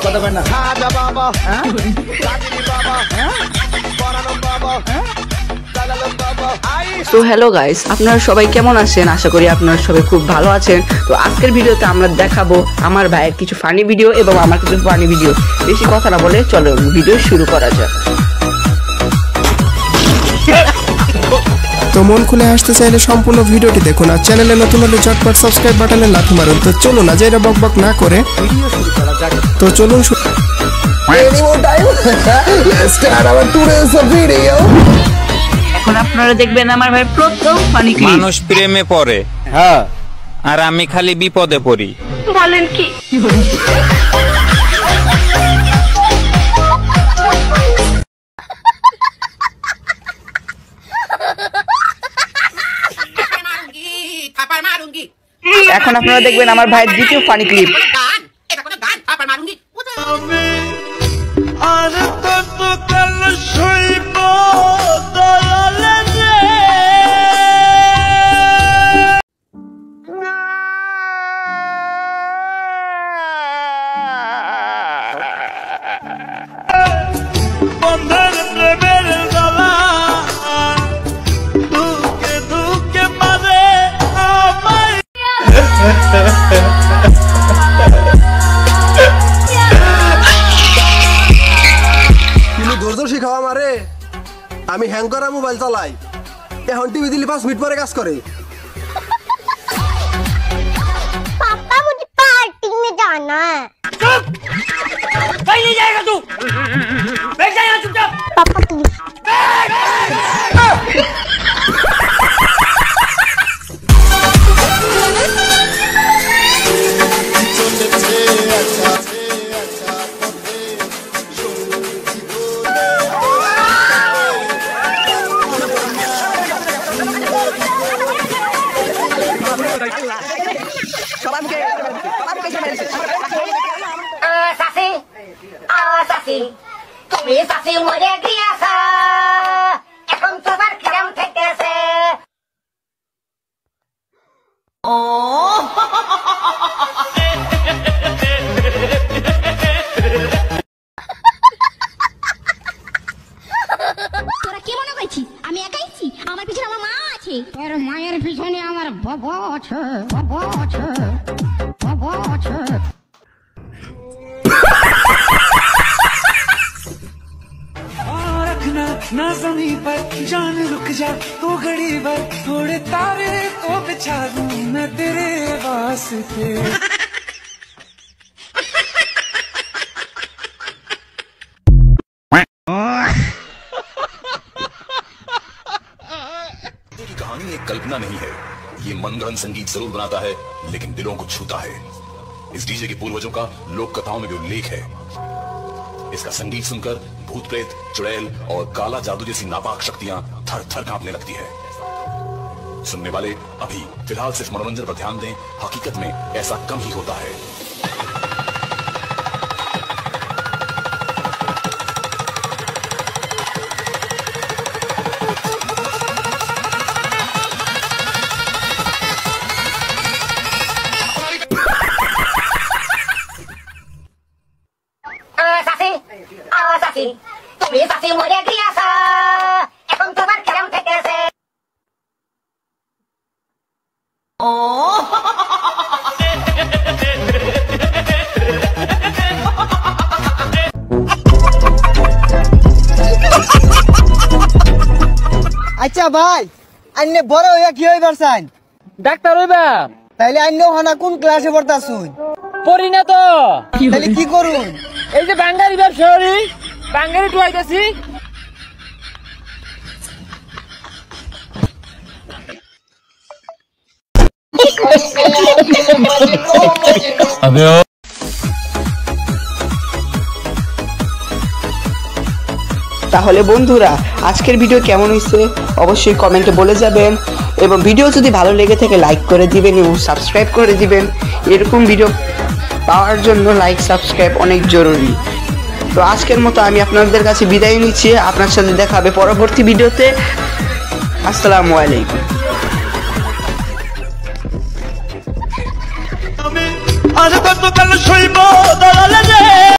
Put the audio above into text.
কথা বল না। তো হ্যালো গাইস, আপনারা সবাই কেমন আছেন? আশা করি আপনারা সবাই খুব ভালো আছেন। তো আজকের ভিডিওতে আমরা দেখাবো আমার ভাইয়ের কিছু ফানি ভিডিও এবং আমার কিছু ফানি ভিডিও। বেশি কথা না বলে চলো ভিডিও শুরু করা যাক। তো মন খুলে আসতে চাইলে সম্পূর্ণ ভিডিওটি দেখুন, আর চ্যানেলে নতুন হলে চটপট সাবস্ক্রাইব বাটনে লাথি মারুন। তো চলুন না যেটা বক বক না করে ভিডিও শুরু করা যাক। তো চলুন এখন আপনারা দেখবেন আমার ভাই প্রথম ফানি ক্লিপ। মানুষ প্রেমে পড়ে, হ্যাঁ, আর আমি খালি বিপদে পড়ি। বলেন কি? এখন আপনারা দেখবেন আমার ভাইয়ের দ্বিতীয় ফানি ক্লিপ। তুমি ধৈর্য শিখাও আমারে। আমি হ্যাং করা মোবাইল চালাই, এখন টিভি দিলে 5 মিনিট পরে কাজ করে। पापा मुझे पार्टी में जाना है। चुप! कहीं नहीं जाएगा तू। बैठ जा यहाँ चुपचाप। पापा प्लीज। Sasi, তুমি সাসি মরে গিয়েছে, এখন তোমার কিরম ঠেকেছে? তোরা কি মনে করছিস আমি একাইছি? আমার পিছনে আমার মা আছে। তোর মায়ের পিছনে আমার বাবা আছে, বাবা আছে, বাবা আছে। ना ज़मीं पर जान रुक जा तो घड़ी भर, थोड़े तारे तो बिछा दूं मैं तेरे वास्ते। कहानी एक कल्पना नहीं है, ये मनगढ़ंत संगीत जरूर बनाता है लेकिन दिलों को छूता है। इस डीजे के पूर्वजों का लोक कथाओं में भी उल्लेख है। इसका संगीत सुनकर भूत प्रेत, चुड़ैल और काला जादू जैसी नापाक शक्तियां थर थर कांपने लगती है। सुनने वाले अभी फिलहाल सिर्फ मनोरंजन पर ध्यान दें, हकीकत में ऐसा कम ही होता है। Sasi, তুমি সাসি মরে গিয়েছে, এখন তোমার কিরম ঠেকেছে? আচ্ছা ভাই, আন্নে বড় হইয়া কি হইবার চান? ডাক্তার হইবা? তাইলে আন্নে হনা কোন ক্লাসে পড়তাছুন? পড়ি না তো। তাইলে কি করুন? এই যে বাঙ্গারি ব্যবসা করি, বাঙ্গারি টুয়াইতাছি। তাহলে বন্ধুরা আজকের ভিডিও কেমন হয়েছে অবশ্যই কমেন্টে বলে যাবেন, এবং ভিডিও যদি ভালো লেগে থাকে লাইক করে দিবেন এবং সাবস্ক্রাইব করে দিবেন। এরকম ভিডিও পাওয়ার জন্য লাইক সাবস্ক্রাইব অনেক জরুরি। তো আজকের মতো আমি আপনাদের কাছে বিদায় নিচ্ছি, আপনার সাথে দেখা হবে পরবর্তী ভিডিওতে। আসসালামু আলাইকুম। আজ তো কাল শৈব দাঁড়ালে